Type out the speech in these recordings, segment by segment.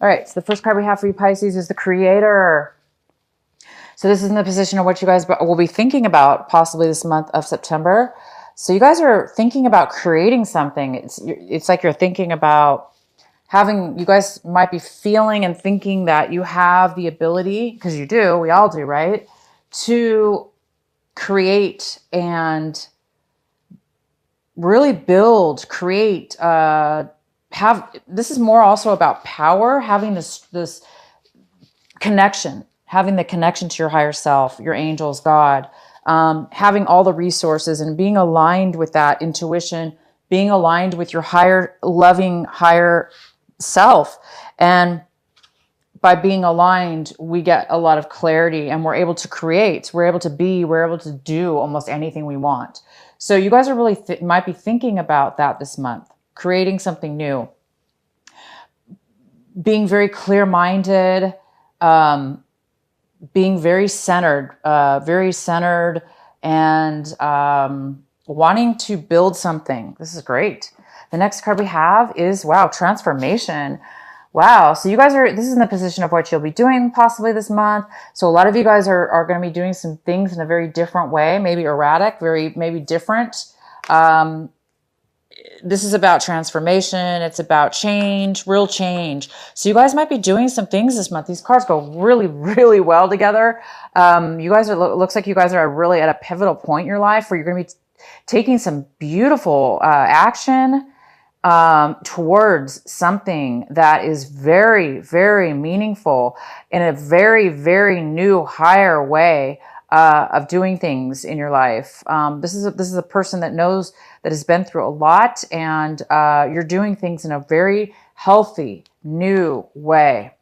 All right, so the first card we have for you, Pisces, is the Creator. So this is in the position of what you guys will be thinking about possibly this month of September. So you guys are thinking about creating something. It's like you're thinking about having, you guys might be feeling and thinking that you have the ability, because you do, we all do, right? To create and really build, create, this is more also about power, having this connection, having the connection to your higher self, your angels, God, having all the resources and being aligned with that intuition, being aligned with your higher, loving, higher self. And by being aligned, we get a lot of clarity and we're able to create, we're able to be, we're able to do almost anything we want. So you guys are really might be thinking about that this month, creating something new, being very clear-minded, being very centered and wanting to build something. This is great. The next card we have is, wow, transformation. Wow. So you guys this is in the position of what you'll be doing possibly this month. So a lot of you guys are going to be doing some things in a very different way, maybe erratic, maybe different. This is about transformation. It's about change, real change. So you guys might be doing some things this month. These cards go really, really well together. You guys looks like you guys are really at a pivotal point in your life where you're going to be taking some beautiful action towards something that is very, very meaningful in a very, very new, higher way of doing things in your life. This is a person that knows, that has been through a lot, and you're doing things in a very healthy, new way.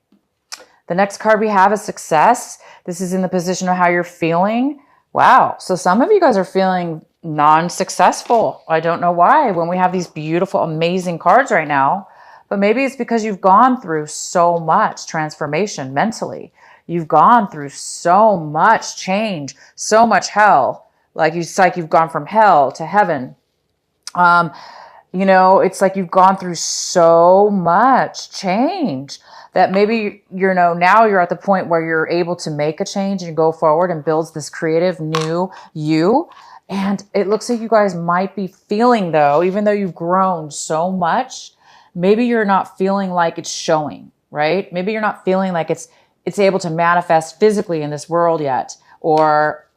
The next card we have is success. This is in the position of how you're feeling. Wow. So some of you guys are feeling non-successful. I don't know why when we have these beautiful, amazing cards right now, but maybe it's because you've gone through so much transformation mentally. You've gone through so much change, so much hell. It's like you've gone from hell to heaven. You know, it's like you've gone through so much change that maybe, you know, now you're at the point where you're able to make a change and go forward and builds this creative new you. And it looks like you guys might be feeling, though, even though you've grown so much, maybe you're not feeling like it's showing, right? Maybe you're not feeling like it's able to manifest physically in this world yet, or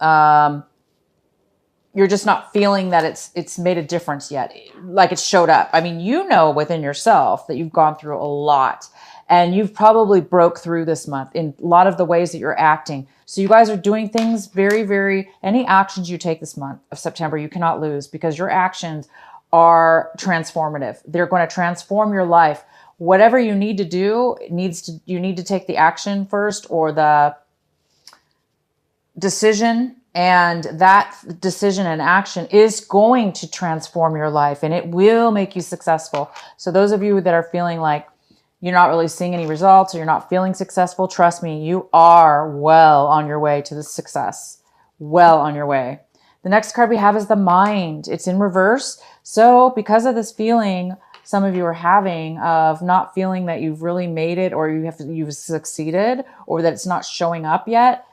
you're just not feeling that it's made a difference yet, like it's showed up. I mean, you know within yourself that you've gone through a lot, and you've probably broke through this month in a lot of the ways that you're acting. So you guys are doing things any actions you take this month of September, you cannot lose, because your actions are transformative. They're going to transform your life. Whatever you need to do, you need to take the action first, or the decision, and that decision and action is going to transform your life, and it will make you successful. So those of you that are feeling like you're not really seeing any results, or you're not feeling successful, trust me, you are well on your way to the success. Well on your way. The next card we have is the Mind. It's in reverse. So because of this feeling some of you are having of not feeling that you've really made it, or you've succeeded, or that it's not showing up yet,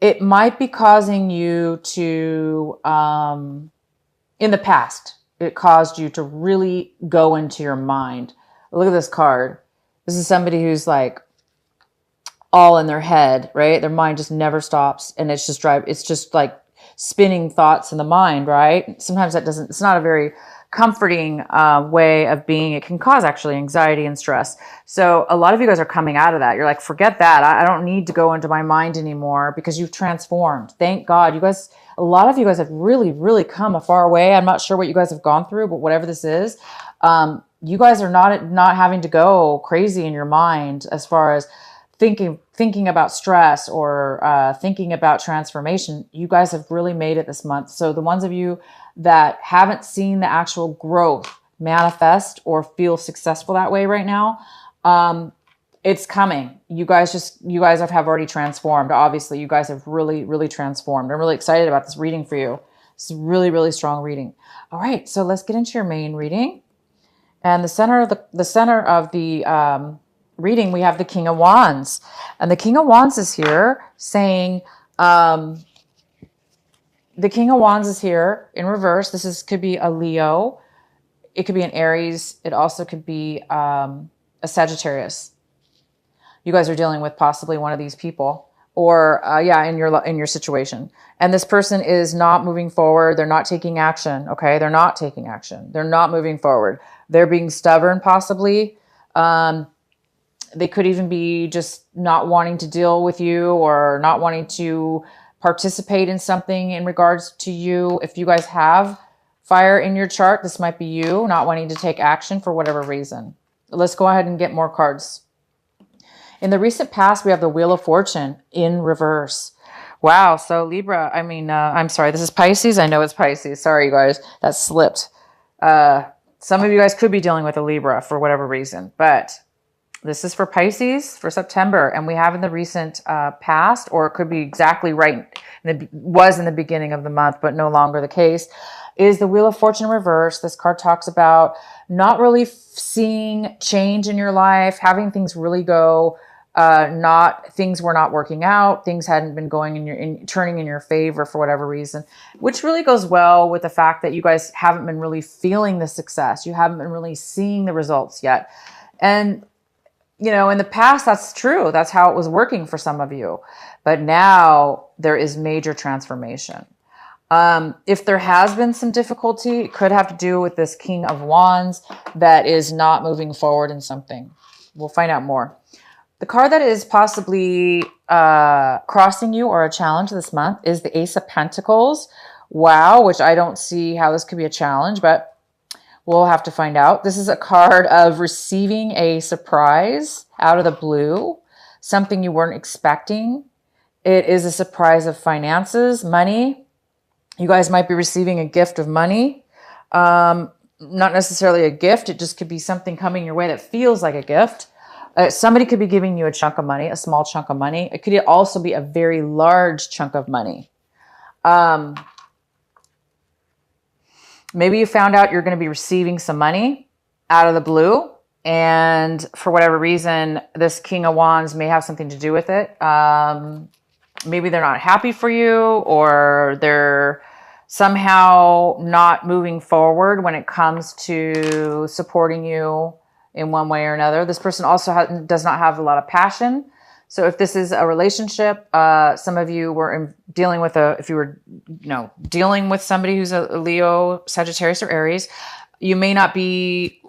it might be causing you to, in the past, it caused you to really go into your mind. Look at this card. This is somebody who's like all in their head, right? Their mind just never stops, and it's just like spinning thoughts in the mind, right? Sometimes it's not a very comforting way of being. It can cause actually anxiety and stress. So a lot of you guys are coming out of that. You're like, forget that. I don't need to go into my mind anymore, because you've transformed. Thank God. A lot of you guys have really, really come a far way. I'm not sure what you guys have gone through, but whatever this is, you guys are not having to go crazy in your mind as far as thinking about stress or thinking about transformation. You guys have really made it this month. So the ones of you that haven't seen the actual growth manifest or feel successful that way right now, it's coming. You guys have already transformed. Obviously, you guys have really, really transformed. I'm really excited about this reading for you. It's a really, really strong reading. All right, so let's get into your main reading. And the center of the reading, we have the King of Wands. And the King of Wands is here saying, the King of Wands is here in reverse. Could be a Leo. It could be an Aries. It also could be a Sagittarius. You guys are dealing with possibly one of these people, or in your situation. And this person is not moving forward. They're not taking action. Okay, they're not taking action. They're not moving forward. They're being stubborn, possibly. They could even be just not wanting to deal with you, or not wanting to participate in something in regards to you. If you guys have fire in your chart, this might be you not wanting to take action for whatever reason. Let's go ahead and get more cards. In the recent past, we have the Wheel of Fortune in reverse. Wow. So Libra, I'm sorry, this is Pisces. I know it's Pisces. Sorry, you guys, that slipped. Some of you guys could be dealing with a Libra for whatever reason, but this is for Pisces for September. And we have in the recent past, or it could be exactly right, was in the beginning of the month, but no longer the case, is the Wheel of Fortune in reverse. This card talks about not really seeing change in your life, having things really go, things were not working out, things hadn't been going turning in your favor for whatever reason, which really goes well with the fact that you guys haven't been really feeling the success. You haven't been really seeing the results yet. And in the past, that's true. That's how it was working for some of you. But now there is major transformation. If there has been some difficulty, it could have to do with this King of Wands that is not moving forward in something. We'll find out more. The card that is possibly crossing you or a challenge this month is the Ace of Pentacles. Wow, which I don't see how this could be a challenge, but we'll have to find out. This is a card of receiving a surprise out of the blue, something you weren't expecting. It is a surprise of finances, money. You guys might be receiving a gift of money. Not necessarily a gift. It just could be something coming your way that feels like a gift. Somebody could be giving you a chunk of money, a small chunk of money. It could also be a very large chunk of money. Maybe you found out you're going to be receiving some money out of the blue. And for whatever reason, this King of Wands may have something to do with it. Maybe they're not happy for you, or they're somehow not moving forward when it comes to supporting you in one way or another. This person also does not have a lot of passion. So if this is a relationship, some of you were dealing with dealing with somebody who's a Leo, Sagittarius, or Aries, they may not be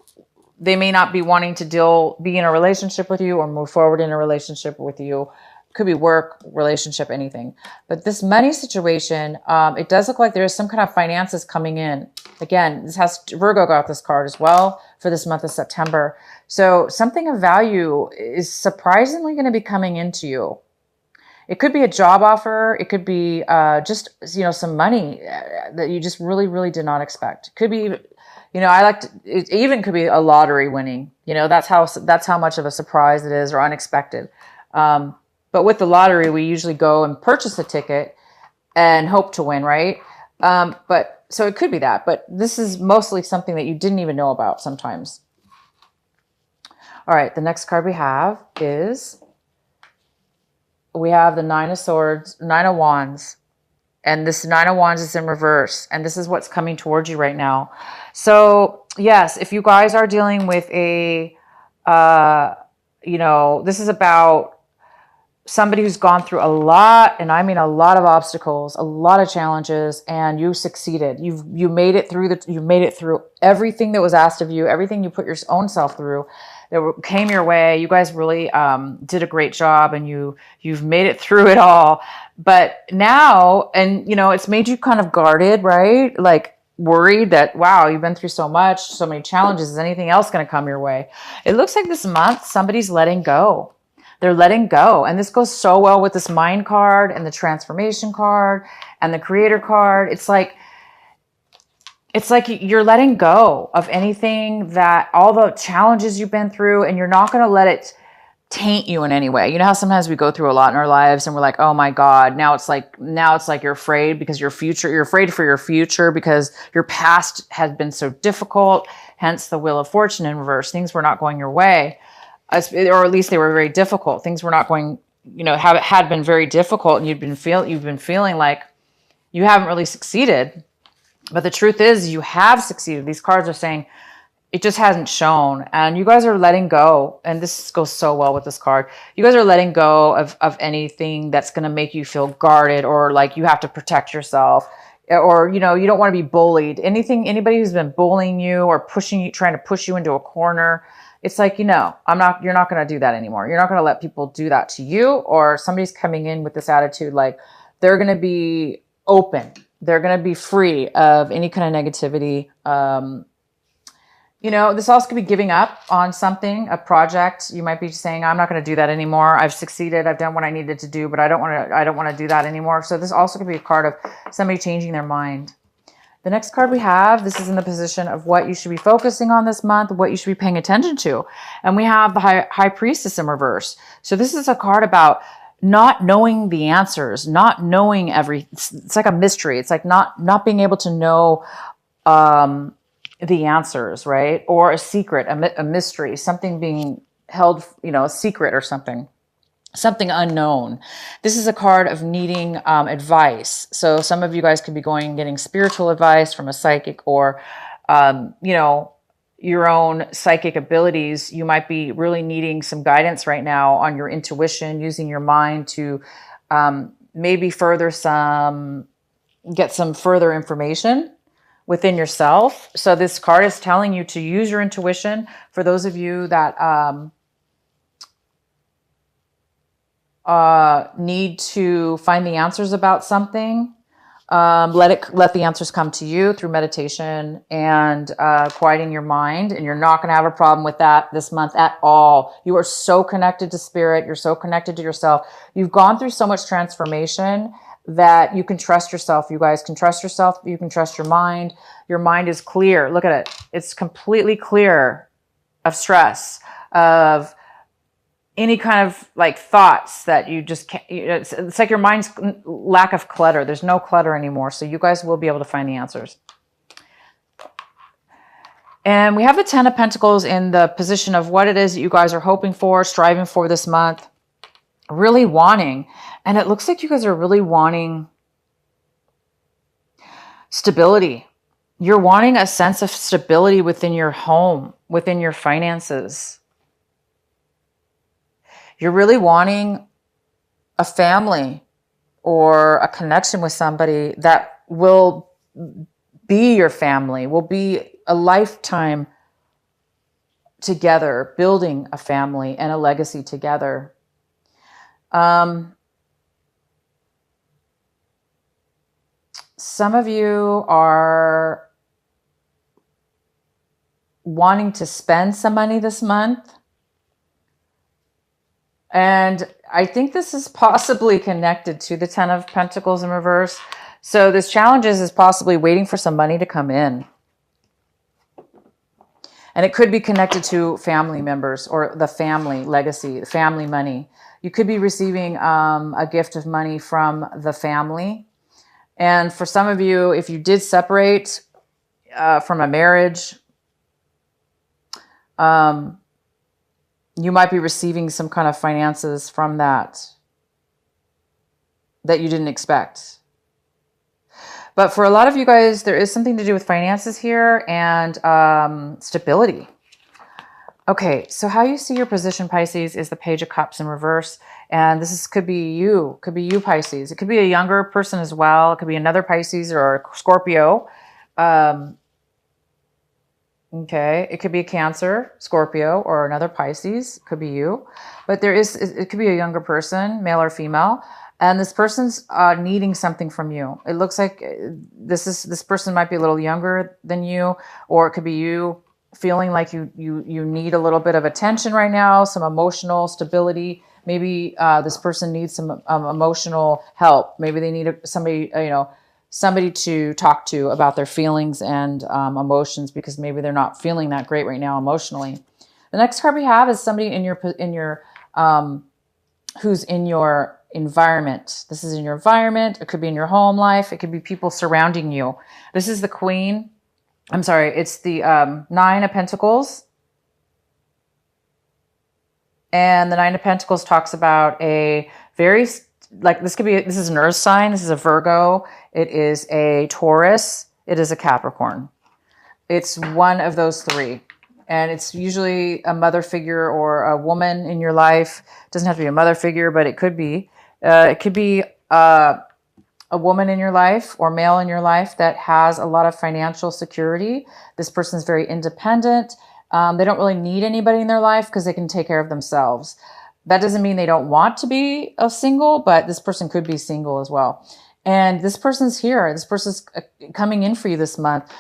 wanting to be in a relationship with you or move forward in a relationship with you. Could be work, relationship, anything. But this money situation, it does look like there is some kind of finances coming in. Again, Virgo got this card as well for this month of September. So something of value is surprisingly going to be coming into you. It could be a job offer. It could be just some money that you just really, really did not expect. It could be, it even could be a lottery winning. That's how much of a surprise it is, or unexpected. But with the lottery, we usually go and purchase a ticket and hope to win, right? So it could be that, but this is mostly something that you didn't even know about sometimes. All right, the next card we have is, we have the Nine of Wands. And this Nine of Wands is in reverse. And this is what's coming towards you right now. So yes, if you guys are dealing with this is about somebody who's gone through a lot, and I mean a lot of obstacles, a lot of challenges, and you succeeded. You made it through you made it through everything that was asked of you, everything you put your own self through that came your way. You guys really did a great job, and you've made it through it all. But now, and it's made you kind of guarded, right? Like worried that, wow, you've been through so much, so many challenges. Is anything else going to come your way? It looks like this month somebody's letting go. They're letting go. And this goes so well with this Mind card and the Transformation card and the Creator card. It's like you're letting go of anything, that all the challenges you've been through, and you're not going to let it taint you in any way. You know how sometimes we go through a lot in our lives and we're like, oh my God, now it's like you're afraid because you're afraid for your future because your past has been so difficult, hence the Wheel of Fortune in reverse. Things were not going your way. or at least they were very difficult. Things were not going, had been very difficult, and you've been feeling like you haven't really succeeded. But the truth is, you have succeeded. These cards are saying it just hasn't shown, and you guys are letting go. And this goes so well with this card. You guys are letting go of anything that's going to make you feel guarded, or like you have to protect yourself, or you don't want to be bullied. Anybody who's been bullying you or pushing you, trying to push you into a corner, it's like, you're not going to do that anymore. You're not going to let people do that to you. Or somebody's coming in with this attitude like they're going to be open. They're going to be free of any kind of negativity. This also could be giving up on something, a project. You might be saying, I'm not going to do that anymore. I've succeeded. I've done what I needed to do, but I don't want to do that anymore. So this also could be a card of somebody changing their mind. The next card we have, this is in the position of what you should be focusing on this month, what you should be paying attention to. And we have the High Priestess in reverse. So this is a card about not knowing the answers, not knowing it's like a mystery. It's like not being able to know the answers, right? Or a secret, a mystery, something being held, a secret or something unknown. This is a card of needing advice. So some of you guys could be getting spiritual advice from a psychic, or, your own psychic abilities. You might be really needing some guidance right now on your intuition, using your mind to maybe get some further information within yourself. So this card is telling you to use your intuition. For those of you that need to find the answers about something, let the answers come to you through meditation and quieting your mind. And you're not going to have a problem with that this month at all. You are so connected to spirit. You're so connected to yourself. You've gone through so much transformation that you can trust yourself. You guys can trust yourself. You can trust your mind. Your mind is clear. Look at it. It's completely clear of stress, of any kind of like thoughts that you just can't. It's like your mind's lack of clutter. There's no clutter anymore. So you guys will be able to find the answers. And we have the 10 of Pentacles in the position of what it is that you guys are hoping for, striving for this month, really wanting. And it looks like you guys are really wanting stability. You're wanting a sense of stability within your home, within your finances. You're really wanting a family or a connection with somebody that will be your family, will be a lifetime together, building a family and a legacy together. Some of you are wanting to spend some money this month. And I think this is possibly connected to the 10 of Pentacles in reverse. So this challenge is possibly waiting for some money to come in. And it could be connected to family members or the family legacy, family money. You could be receiving a gift of money from the family. And for some of you, if you did separate from a marriage, you might be receiving some kind of finances from that you didn't expect. But for a lot of you guys, there is something to do with finances here and stability. Okay, so how you see your position, Pisces, is the Page of Cups in reverse. And could be you, Pisces. It could be a younger person as well. It could be another Pisces or a Scorpio. Okay, it could be a Cancer, Scorpio, or another Pisces. It could be you. But it could be a younger person, male or female. And this person's needing something from you. It looks like this person might be a little younger than you, or it could be you feeling like you need a little bit of attention right now, some emotional stability. Maybe this person needs some emotional help. Maybe they need somebody to talk to about their feelings and emotions, because maybe they're not feeling that great right now emotionally. The next card we have is somebody in your who's in your environment. This is in your environment. It could be in your home life. It could be people surrounding you. This is the Queen. I'm sorry. It's the 9 of Pentacles. And the Nine of Pentacles talks about a very, like this is an earth sign. This is a Virgo. It is a Taurus. It is a Capricorn. It's one of those three. And it's usually a mother figure or a woman in your life. It doesn't have to be a mother figure, but it could be. It could be a woman in your life or male in your life that has a lot of financial security. This person's very independent. They don't really need anybody in their life because they can take care of themselves. That doesn't mean they don't want to be a single, but this person could be single as well. And this person's here. This person's coming in for you this month.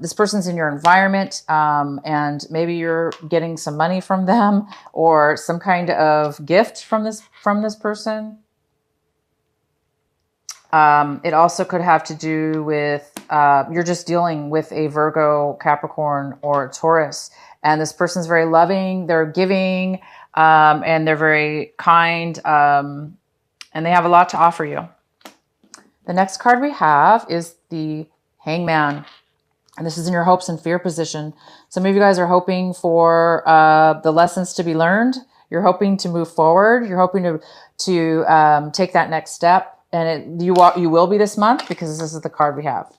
This person's in your environment, and maybe you're getting some money from them or some kind of gift from this person. It also could have to do with you're just dealing with a Virgo, Capricorn, or Taurus, and this person's very loving. They're giving, and they're very kind, and they have a lot to offer you. The next card we have is the Hangman. And this is in your hopes and fear position. Some of you guys are hoping for the lessons to be learned. You're hoping to move forward. You're hoping to take that next step. And you will be this month because this is the card we have.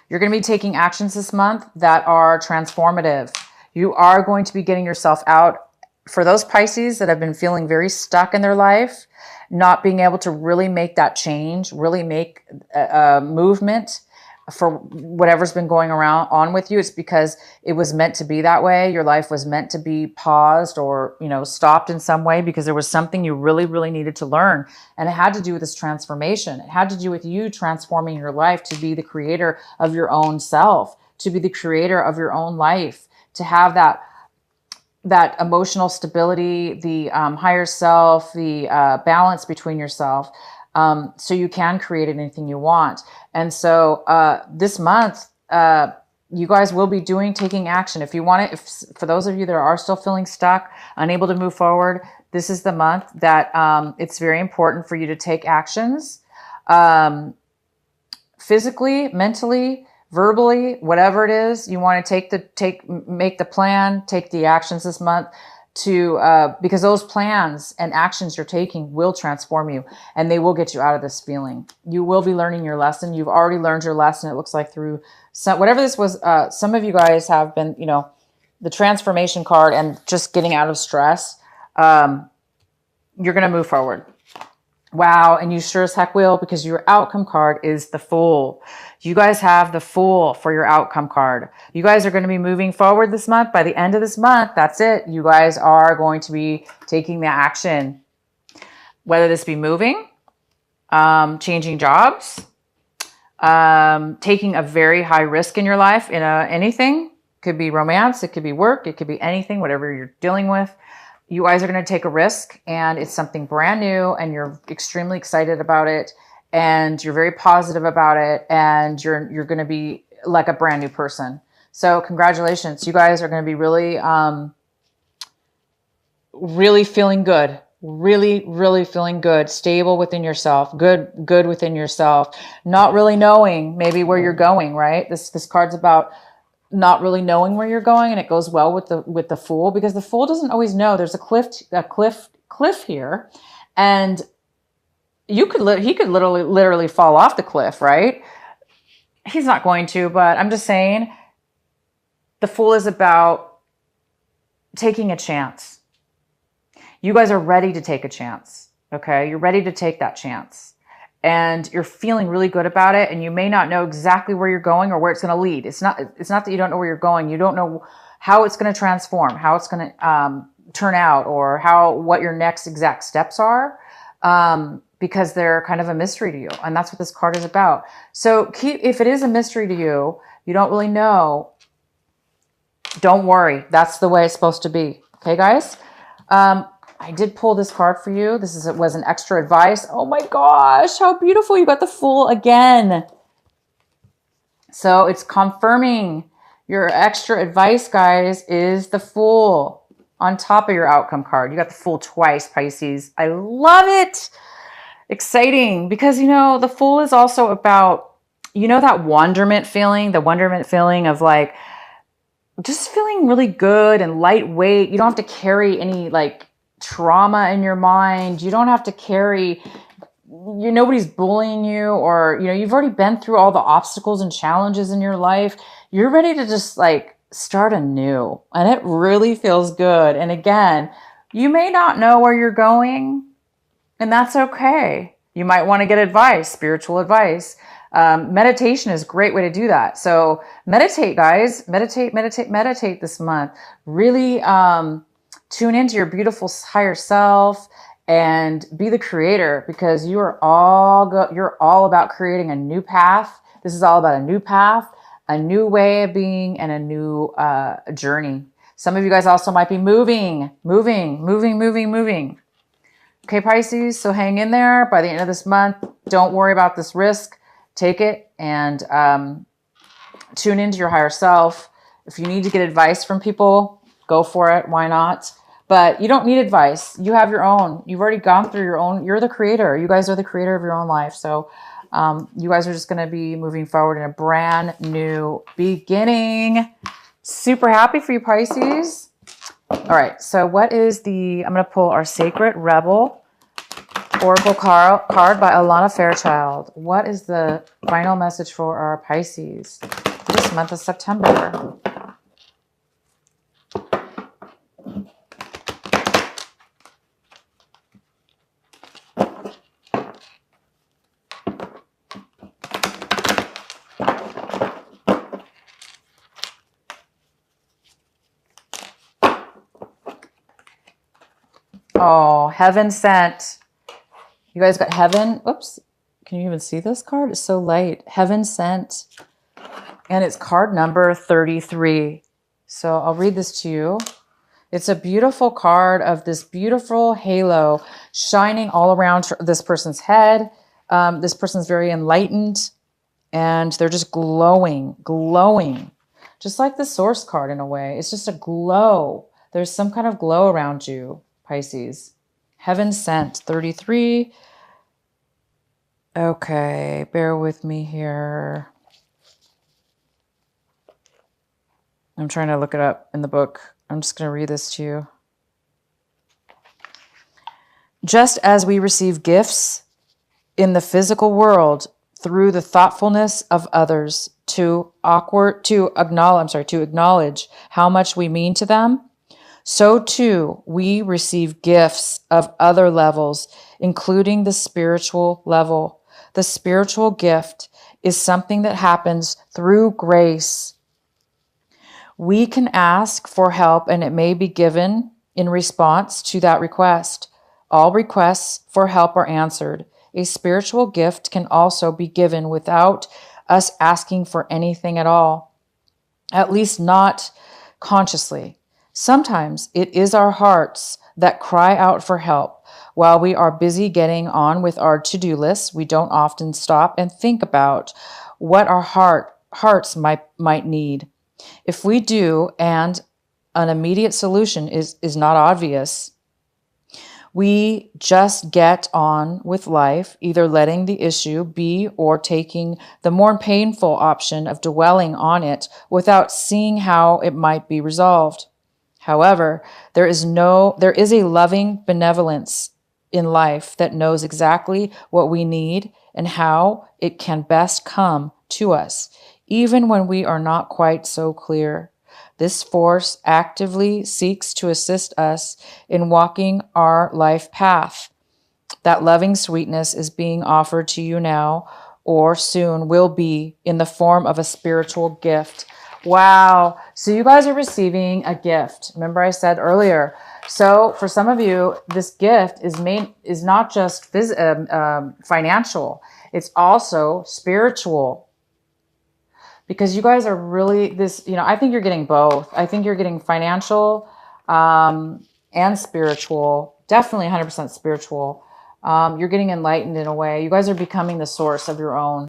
You're going to be taking actions this month that are transformative. You are going to be getting yourself out. For those Pisces that have been feeling very stuck in their life, not being able to really make that change, really make a movement for whatever's been going on with you, it's because it was meant to be that way. Your life was meant to be paused or, stopped in some way because there was something you really, really needed to learn. And it had to do with this transformation. It had to do with you transforming your life to be the creator of your own self, to be the creator of your own life, to have that emotional stability, the higher self, the balance between yourself. So you can create anything you want. And so this month, you guys will be taking action. If you want it, for those of you that are still feeling stuck, unable to move forward, this is the month that it's very important for you to take actions, physically, mentally, verbally, whatever it is you want to make the plan, take the actions this month because those plans and actions you're taking will transform you and they will get you out of this feeling. You will be learning your lesson. You've already learned your lesson. It looks like through whatever this was. Some of you guys have been, the transformation card and just getting out of stress. You're going to move forward. Wow. And you sure as heck will, because your outcome card is the Fool. You guys have the Fool for your outcome card. You guys are going to be moving forward this month. By the end of this month, that's it. You guys are going to be taking the action, whether this be moving, changing jobs, taking a very high risk in your life in anything. Could be romance. It could be work. It could be anything, whatever you're dealing with. You guys are going to take a risk and it's something brand new and you're extremely excited about it and you're very positive about it and you're going to be like a brand new person. So congratulations. You guys are going to be really, really feeling good. Really, really feeling good, stable within yourself, good within yourself, not really knowing maybe where you're going, right? This card's about not really knowing where you're going, and it goes well with the Fool because the Fool doesn't always know. There's a cliff here, and he could literally fall off the cliff, right? He's not going to, but I'm just saying the Fool is about taking a chance. You guys are ready to take a chance, okay? You're ready to take that chance. And you're feeling really good about it, and you may not know exactly where you're going or where it's going to lead. It's not that you don't know where you're going. You don't know how it's going to transform, how it's going to turn out, or what your next exact steps are, because they're kind of a mystery to you. And that's what this card is about. So if it is a mystery to you, you don't really know, don't worry. That's the way it's supposed to be. Okay, guys? I did pull this card for you. It was an extra advice. Oh my gosh, how beautiful. You got the Fool again. So it's confirming your extra advice, guys, is the Fool on top of your outcome card. You got the Fool twice, Pisces. I love it. Exciting because, the Fool is also about, that wonderment feeling, of like, just feeling really good and lightweight. You don't have to carry any trauma in your mind. You don't have to carry, nobody's bullying you, or, you've already been through all the obstacles and challenges in your life. You're ready to just like start anew, and it really feels good. And again, you may not know where you're going, and that's okay. You might want to get advice, spiritual advice. Meditation is a great way to do that. So meditate, guys. Meditate this month. Really tune into your beautiful higher self and be the creator, because you're all about creating a new path. This is all about a new path, a new way of being, and a new journey. Some of you guys also might be moving. Okay, Pisces, so hang in there. By the end of this month, don't worry about this risk. Take it and tune into your higher self. If you need to get advice from people, go for it. Why not? But you don't need advice. You have your own. You've already gone through your own. You're the creator. You guys are the creator of your own life. So you guys are just going to be moving forward in a brand new beginning. Super happy for you, Pisces. All right. So I'm going to pull our Sacred Rebel Oracle card by Alana Fairchild. What is the final message for our Pisces for this month of September? Oh, heaven sent. You guys got heaven. Oops. Can you even see this card? It's so light. Heaven sent. And it's card number 33. So I'll read this to you. It's a beautiful card of this beautiful halo shining all around this person's head. This person's very enlightened, and they're just glowing. Just like the source card in a way. It's just a glow. There's some kind of glow around you, Pisces. Heaven sent, 33. Okay, bear with me here. I'm trying to look it up in the book. I'm just going to read this to you. Just as we receive gifts in the physical world through the thoughtfulness of others to acknowledge how much we mean to them, so too we receive gifts of other levels, including the spiritual level. The spiritual gift is something that happens through grace. We can ask for help, and it may be given in response to that request. All requests for help are answered. A spiritual gift can also be given without us asking for anything at all, at least not consciously. Sometimes it is our hearts that cry out for help. While we are busy getting on with our to-do lists, we don't often stop and think about what our hearts might need. If we do, and an immediate solution is not obvious, we just get on with life, either letting the issue be or taking the more painful option of dwelling on it without seeing how it might be resolved. However, there is a loving benevolence in life that knows exactly what we need and how it can best come to us, even when we are not quite so clear. This force actively seeks to assist us in walking our life path. That loving sweetness is being offered to you now, or soon will be, in the form of a spiritual gift. Wow. So you guys are receiving a gift. Remember I said earlier. So for some of you, this gift is not just financial. It's also spiritual. Because you guys are really I think you're getting both. I think you're getting financial and spiritual. Definitely 100% spiritual. You're getting enlightened in a way. You guys are becoming the source of your own